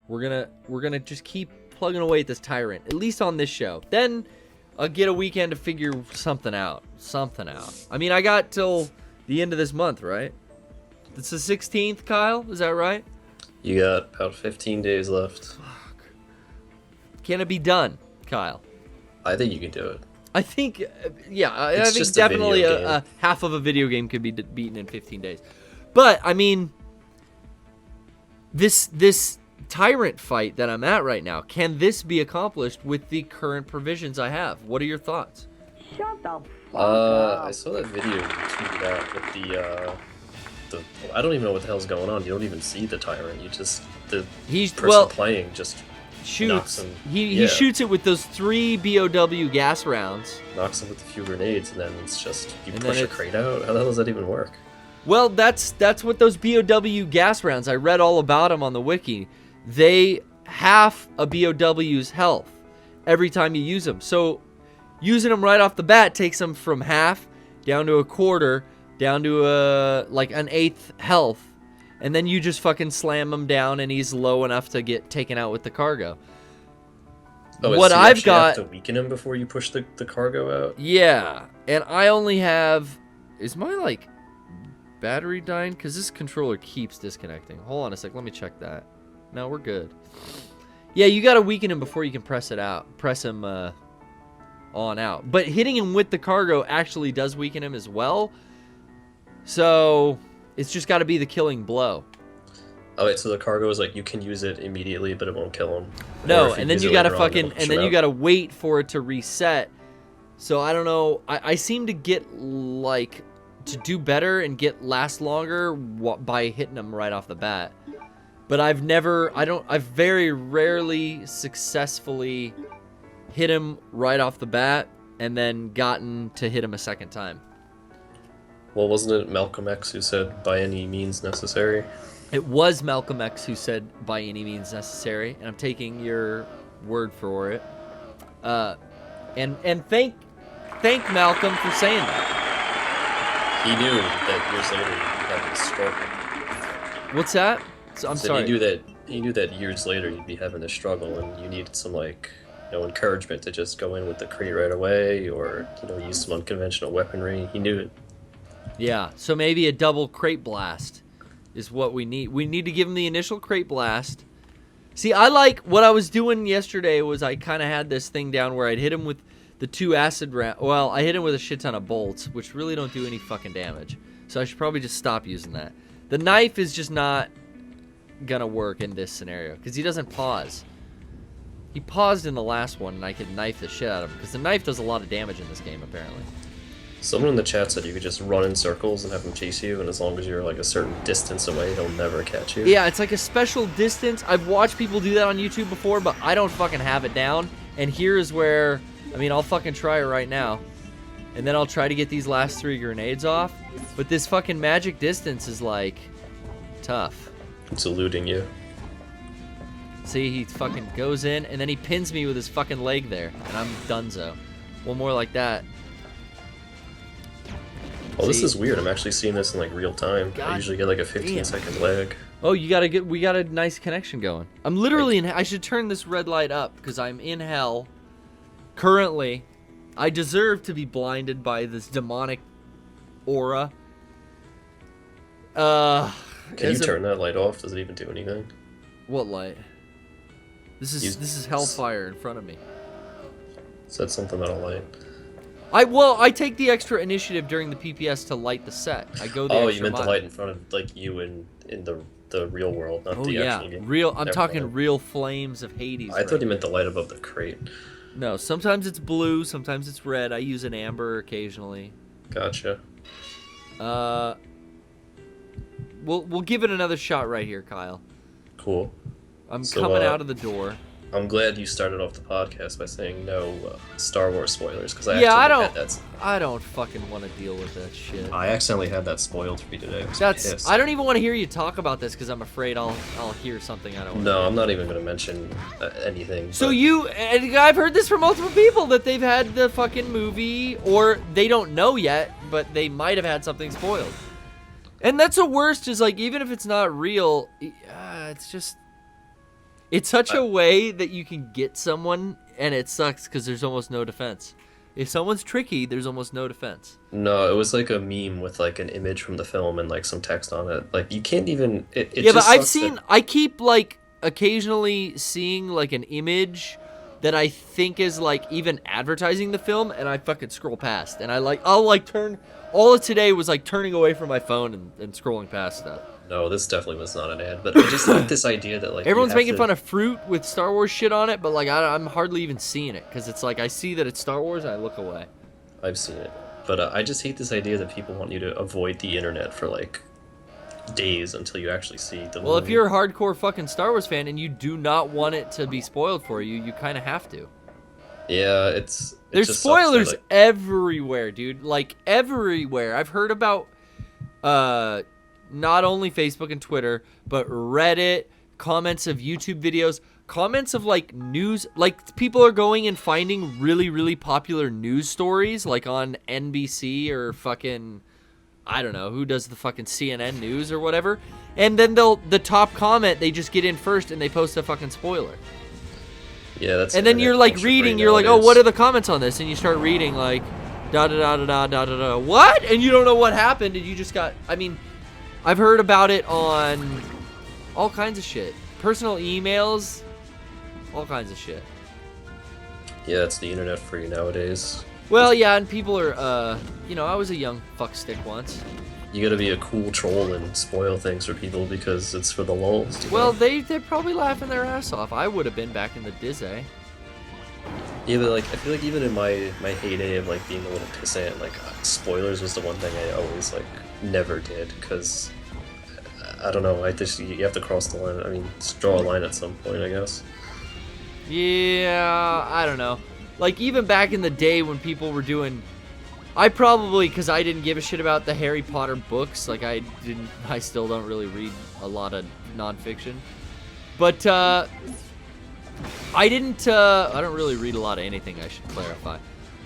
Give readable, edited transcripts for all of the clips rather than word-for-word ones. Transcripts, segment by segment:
We're gonna just keep plugging away at this tyrant, at least on this show. Then I'll get a weekend to figure something out. I mean, I got till the end of this month, right? It's the 16th, Kyle. Is that right? You got about 15 days left. Fuck. Can it be done, Kyle? I think you can do it. I think, yeah, I think just definitely a half of a video game could be beaten in 15 days. But, I mean, this tyrant fight that I'm at right now, can this be accomplished with the current provisions I have? What are your thoughts? Shut the fuck up. I saw that video you tweeted out with the I don't even know what the hell's going on. You don't even see the tyrant. You just, the person playing just knocks shoots. him. He shoots it with those 3 BOW gas rounds. Knocks him with a few grenades, and then it's just, you push a crate out? How the hell does that even work? Well, that's what those BOW gas rounds, I read all about them on the wiki. They half a BOW's health every time you use them. So using them right off the bat takes them from half down to a quarter, down to like an eighth health, and then you just fucking slam him down and he's low enough to get taken out with the cargo. Oh, what so you I've got have to weaken him before you push the cargo out? Yeah, and I only have, is my like battery dying? Because this controller keeps disconnecting. Hold on a sec, let me check that. No, we're good. Yeah, you gotta weaken him before you can press him on out. But hitting him with the cargo actually does weaken him as well. So it's just got to be the killing blow. Oh wait, so the cargo is like you can use it immediately, but it won't kill him. No, and then you gotta you gotta wait for it to reset. So I don't know. I seem to get like to do better and last longer by hitting them right off the bat. But I've very rarely successfully hit him right off the bat and then gotten to hit him a second time. Well, wasn't it Malcolm X who said, by any means necessary? It was Malcolm X who said, by any means necessary, and I'm taking your word for it. And thank Malcolm for saying that. He knew that years later you'd be having a struggle. What's that? So, I'm sorry. He knew that years later you'd be having a struggle, and you needed some encouragement to just go in with the crate right away, or use some unconventional weaponry. He knew it. Yeah, so maybe a double crate blast is what we need. We need to give him the initial crate blast. See, I like what I was doing yesterday was I kind of had this thing down where I'd hit him with the 2 acid rounds. Well, I hit him with a shit ton of bolts, which really don't do any fucking damage. So I should probably just stop using that. The knife is just not gonna work in this scenario because he doesn't pause. He paused in the last one and I could knife the shit out of him because the knife does a lot of damage in this game apparently. Someone in the chat said you could just run in circles and have him chase you, and as long as you're like a certain distance away, he'll never catch you. Yeah, it's like a special distance. I've watched people do that on YouTube before, but I don't fucking have it down. And here's where, I mean, I'll fucking try it right now. And then I'll try to get these last 3 grenades off. But this fucking magic distance is like tough. It's eluding you. See, he fucking goes in, and then he pins me with his fucking leg there, and I'm donezo. One more like that. Well, this is weird. I'm actually seeing this in like real time. I usually get like a 15-second lag. Oh, we got a nice connection going. I'm literally in. I should turn this red light up because I'm in hell. Currently, I deserve to be blinded by this demonic aura. Can you turn that light off? Does it even do anything? What light? This is hellfire in front of me. Said something about a light. I take the extra initiative during the PPS to light the set. I go the extra you meant mile. the light in front of like you in the real world, not the actual game. I'm talking real flames of Hades. I thought you meant the light above the crate. No, sometimes it's blue, sometimes it's red. I use an amber occasionally. Gotcha. We'll give it another shot right here, Kyle. Cool. I'm coming out of the door. I'm glad you started off the podcast by saying no Star Wars spoilers, because I don't fucking want to deal with that shit. I accidentally had that spoiled for you today. I don't even want to hear you talk about this because I'm afraid I'll hear something I don't want to hear. I'm not even going to mention anything. So I've heard this from multiple people that they've had the fucking movie, or they don't know yet, but they might have had something spoiled. And that's the worst, is like, even if it's not real, it's just... It's such a way that you can get someone, and it sucks because there's almost no defense. If someone's tricky, there's almost no defense. No, it was like a meme with like an image from the film and like some text on it. Like you can't even. It Yeah, but just I've sucks seen. that- I keep like occasionally seeing like an image that I think is like even advertising the film, and I fucking scroll past, and I'll like turn. All of today was like turning away from my phone and scrolling past stuff. No, this definitely was not an ad. But I just like this idea that like Everyone's making fun of fruit with Star Wars shit on it, but like I'm hardly even seeing it because it's like I see that it's Star Wars and I look away. I've seen it, but I just hate this idea that people want you to avoid the internet for like days until you actually see the Well, if movie. you're a hardcore fucking Star Wars fan and you do not want it to be spoiled for you, you kind of have to. Yeah, There's just sucks that, spoilers like- everywhere, dude. Like everywhere. I've heard about not only Facebook and Twitter, but Reddit, comments of YouTube videos, comments of like news, like people are going and finding really, really popular news stories like on NBC or fucking, I don't know, who does the fucking CNN news or whatever. And then the top comment, they just get in first and they post a fucking spoiler. Yeah, that's. And then internet you're like culture reading, right you're like, oh, nowadays. what are the comments on this? And you start reading like, da da da da da da da da. What? And you don't know what happened, and you just got. I mean, I've heard about it on all kinds of shit, personal emails, all kinds of shit. Yeah, it's the internet for you nowadays. Well, yeah, and people are, you know, I was a young fuckstick once. You gotta be a cool troll and spoil things for people because it's for the lulz. you know? Well, they're probably laughing their ass off. I would have been back in the Disney. Yeah, but like I feel like even in my heyday of like being a little pissant, like spoilers was the one thing I always like never did because I don't know. I just you have to cross the line. I mean, just draw a line at some point, I guess. Yeah, I don't know. Like, even back in the day when people were doing... I probably, because I didn't give a shit about the Harry Potter books, like, I still don't really read a lot of nonfiction. But, I don't really read a lot of anything, I should clarify.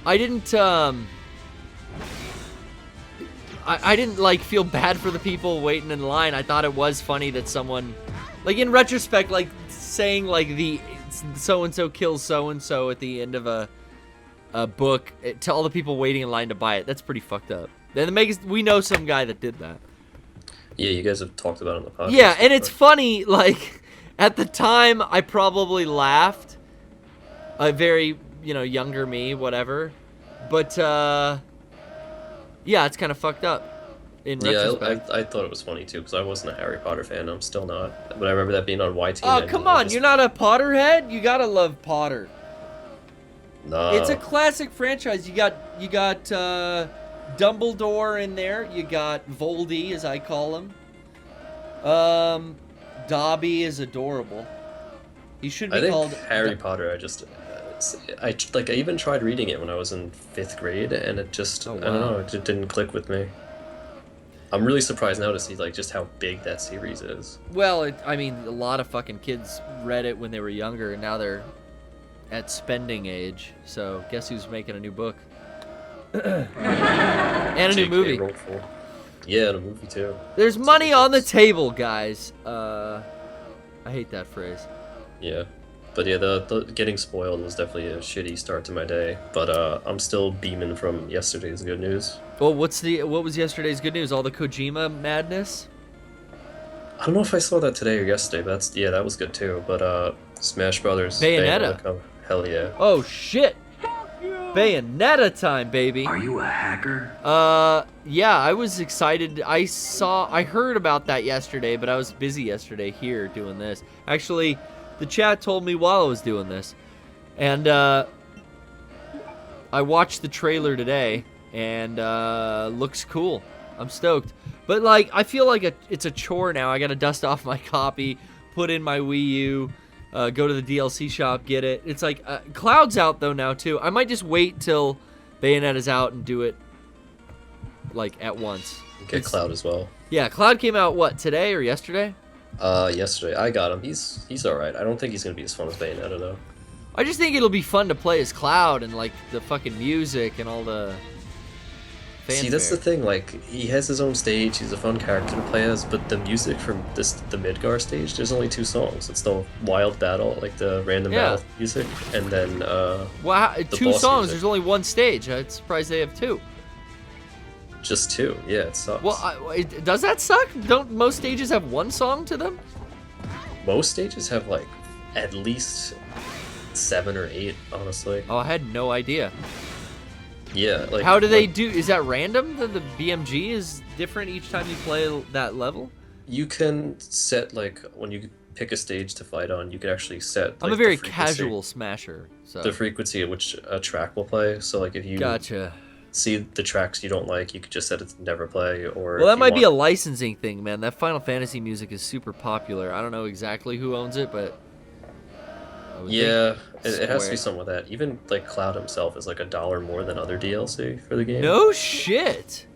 I didn't, I didn't, like, feel bad for the people waiting in line. I thought it was funny that someone, like, in retrospect, like, saying, like, the so-and-so kills so-and-so at the end of a book to all the people waiting in line to buy it. That's pretty fucked up. Then we know some guy that did that. Yeah, you guys have talked about it on the podcast. Yeah, and it's before. funny, like, at the time, I probably laughed. A very, you know, younger me, whatever. But, yeah, it's kind of fucked up in retrospect. I thought it was funny too because I wasn't a Harry Potter fan. I'm still not, but I remember that being on YT. Oh, come on, you're not a Potterhead? You gotta love Potter. No. It's a classic franchise. You got Dumbledore in there. You got Voldy, as I call him. Dobby is adorable. He should be I think called Harry Potter. I even tried reading it when I was in 5th grade, and it just Oh, I don't wow. know, it just didn't click with me. I'm really surprised now to see like just how big that series is. Well, I mean, a lot of fucking kids read it when they were younger, and now they're at spending age. So, guess who's making a new book? And a new JK movie. wrote for- Yeah, and a movie too. There's money on the table, guys. I hate that phrase. Yeah, but yeah, the getting spoiled was definitely a shitty start to my day. But I'm still beaming from yesterday's good news. Well, what was yesterday's good news? All the Kojima madness? I don't know if I saw that today or yesterday, but that was good too. But Smash Brothers Bayonetta. Hell yeah. Oh shit! Bayonetta time, baby. Are you a hacker? Yeah, I was excited. I heard about that yesterday, but I was busy yesterday here doing this. Actually, the chat told me while I was doing this. And, I watched the trailer today, and, looks cool. I'm stoked. But, like, I feel like it's a chore now. I gotta dust off my copy, put in my Wii U, go to the DLC shop, get it. It's like, Cloud's out, though, now, too. I might just wait till Bayonetta's out and do it, like, at once. Get Cloud as well. Yeah, Cloud came out, what, today or yesterday? Yesterday. I got him. He's alright. I don't think he's gonna be as fun as Bayonetta though. I just think it'll be fun to play as Cloud and, like, the fucking music and all the See, that's the thing. Like, he has his own stage. He's a fun character to play as, but the music from the Midgar stage, there's only 2 songs. It's the Wild Battle, like the random battle music, and then Wow, the 2 boss songs. music. There's only 1 stage. I'm surprised they have 2. Just 2. Yeah, it sucks. Well, does that suck? Don't most stages have 1 song to them? Most stages have like at least 7 or 8, honestly. Oh, I had no idea. Yeah, like How do they like, do? Is that random? The BMG is different each time you play that level? You can set like when you pick a stage to fight on, you can actually set. I'm like, a very the frequency- casual smasher, so. The frequency at which a track will play. So like if you Gotcha. see the tracks you don't like, you could just set it to never play. Or Well, that might be a licensing thing, man. That Final Fantasy music is super popular. I don't know exactly who owns it, but I would Yeah, think it has to be Square. something with that. Even like Cloud himself is like $1 more than other DLC for the game. No shit.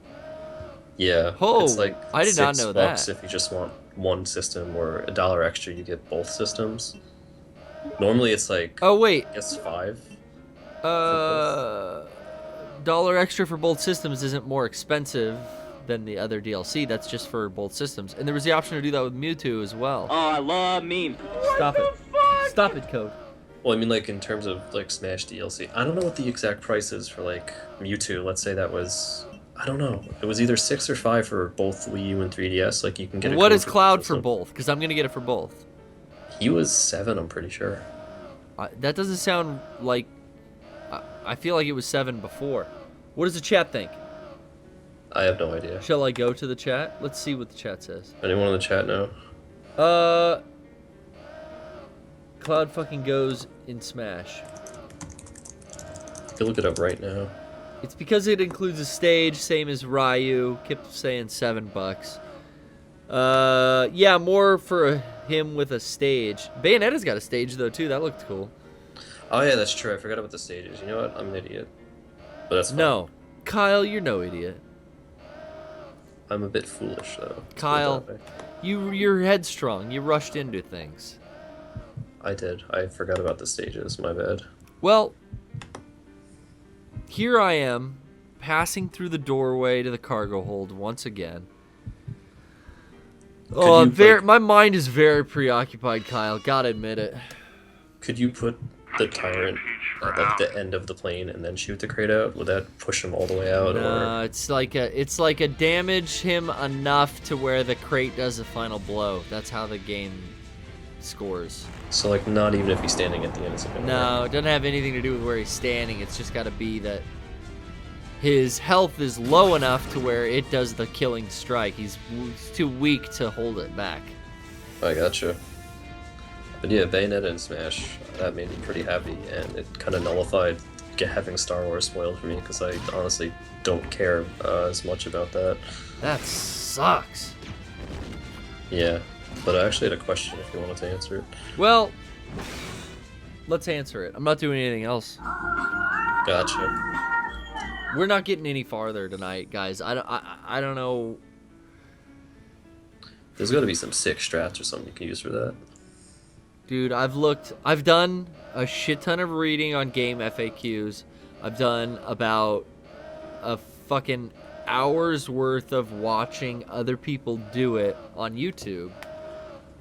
Yeah. Oh, it's like I did not $6 know that. if you just want one system, or $1 extra you get both systems. Normally it's like Oh wait, I guess 5. dollar extra for both systems isn't more expensive than the other DLC. That's just for both systems. And there was the option to do that with Mewtwo as well. Oh, I love memes. Stop it. Stop it, Code. Well, I mean, like in terms of like Smash DLC, I don't know what the exact price is for like Mewtwo. Let's say that was, I don't know, it was either 6 or 5 for both Wii U and 3DS. Like you can get. What code is Cloud for system. both? Because I'm gonna get it for both. He was 7, I'm pretty sure. That doesn't sound like. I feel like it was 7 before. What does the chat think? I have no idea. Shall I go to the chat? Let's see what the chat says. Anyone in the chat know? Cloud fucking goes in Smash. You can look it up right now. It's because it includes a stage, same as Ryu. Kept saying $7. Yeah, more for him with a stage. Bayonetta's got a stage though too. That looked cool. Oh yeah, that's true. I forgot about the stages. You know what? I'm an idiot. But that's fine. No, Kyle, you're no idiot. I'm a bit foolish though. Let's put it Kyle. that way. You're headstrong. You rushed into things. I did. I forgot about the stages. My bad. Well, here I am, passing through the doorway to the cargo hold once again. Oh, my mind is very preoccupied, Kyle. Gotta admit it. Could you put the tyrant at like the end of the plane and then shoot the crate out? Would that push him all the way out? No, it's like a damage him enough to where the crate does the final blow. That's how the game scores. So like not even if he's standing at the end. It's like, No, it doesn't have anything to do with where he's standing. It's just got to be that his health is low enough to where it does the killing strike. He's too weak to hold it back. I gotcha. But yeah, Bayonetta and Smash, that made me pretty happy, and it kind of nullified having Star Wars spoiled for me, because I honestly don't care as much about that. That sucks. Yeah, but I actually had a question if you wanted to answer it. Well, let's answer it. I'm not doing anything else. Gotcha. We're not getting any farther tonight, guys. I don't know. There's got to be some sick strats or something you can use for that. Dude, I've done a shit ton of reading on game FAQs. I've done about a fucking hour's worth of watching other people do it on YouTube.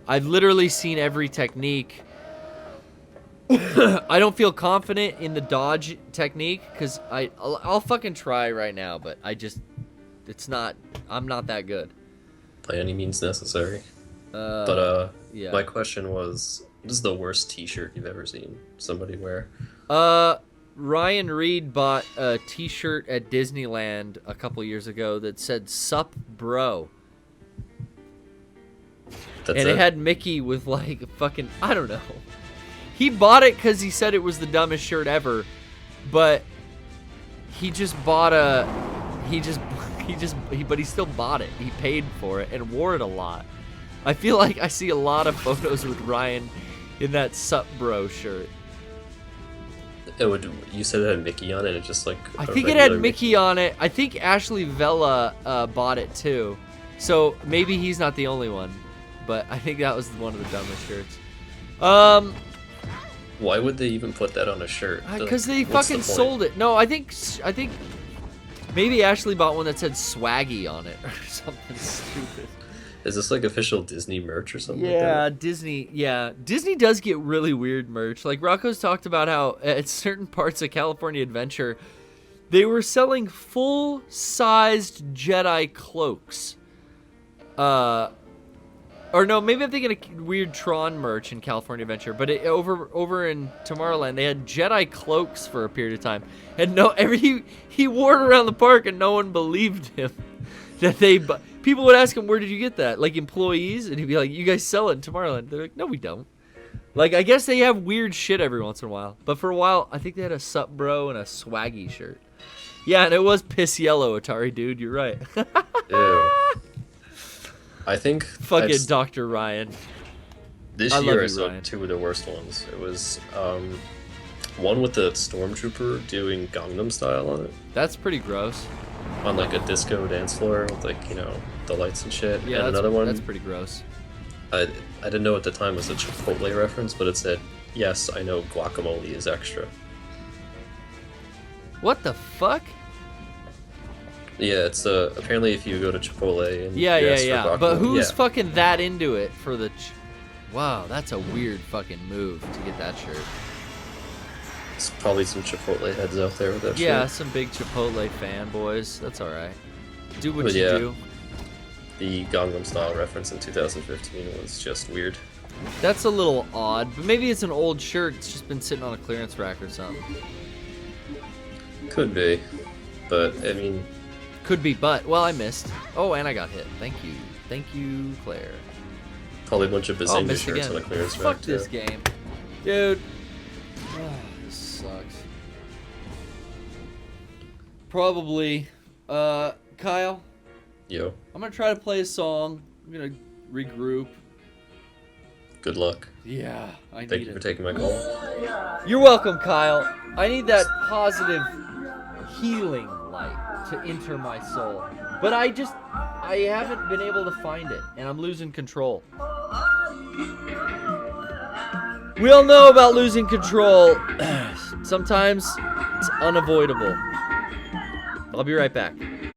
I've literally seen every technique. I don't feel confident in the dodge technique because I'll fucking try right now, but I'm not that good. By any means necessary. Yeah. My question was, what is the worst t-shirt you've ever seen somebody wear? Ryan Reed bought a t-shirt at Disneyland a couple years ago that said "Sup Bro." That's It had Mickey with like fucking, I don't know. He bought it because he said it was the dumbest shirt ever, but he just bought but he still bought it. He paid for it and wore it a lot. I feel like I see a lot of photos with Ryan in that Sup Bro shirt. You said it had Mickey on it, and just like I a think it had regular Mickey on it. I think Ashley Vella bought it too. So maybe he's not the only one, but I think that was one of the dumbest shirts. Why would they even put that on a shirt? Because they What's fucking the point? sold it. No, I think Maybe Ashley bought one that said swaggy on it or something stupid. Is this like official Disney merch or something like Yeah, that? Disney. Yeah, Disney does get really weird merch. Like Rocco's talked about how at certain parts of California Adventure, they were selling full-sized Jedi cloaks. Or no, maybe I'm thinking of weird Tron merch in California Adventure. But over in Tomorrowland, they had Jedi cloaks for a period of time, and he wore it around the park, and no one believed him. People would ask him, "Where did you get that?" Like employees, and he'd be like, "You guys sell it in Tomorrowland." They're like, "No, we don't." Like I guess they have weird shit every once in a while. But for a while, I think they had a Sup Bro and a Swaggy shirt. Yeah, and it was piss yellow, Atari dude. You're right. Ew. I think Fucking Dr. Ryan. this I love year you, I saw Ryan. two of the worst ones. It was one with the Stormtrooper doing Gangnam Style on it, That's pretty gross. on like a disco dance floor with like, you know, the lights and shit. Yeah, and that's, another one, that's pretty gross. I didn't know at the time was a Chipotle reference, but it said, "Yes, I know guacamole is extra." What the fuck? Yeah, it's apparently if you go to Chipotle and Yeah, you yeah, ask for yeah. guacamole, But who's yeah. fucking that into it for the... Wow, that's a weird fucking move to get that shirt. It's probably some Chipotle heads out there with that Yeah, shit. some big Chipotle fanboys. That's alright. Do what But you yeah. do. The Gangnam Style reference in 2015 was just weird. That's a little odd, but maybe it's an old shirt. It's just been sitting on a clearance rack or something. Could be, but I mean, Could be, but... Well, I missed. Oh, and I got hit. Thank you. Thank you, Claire. probably a bunch of Oh, Bazinga missed shirts again. on a clearance Fuck rack this too. game. Dude. This sucks. Probably. Kyle, Yo, I'm gonna try to play a song. I'm gonna regroup. good luck. Yeah, I Thank need you for it. taking my call. You're welcome, Kyle. I need that positive healing light to enter my soul. But I haven't been able to find it, and I'm losing control. We all know about losing control. Sometimes it's unavoidable. I'll be right back.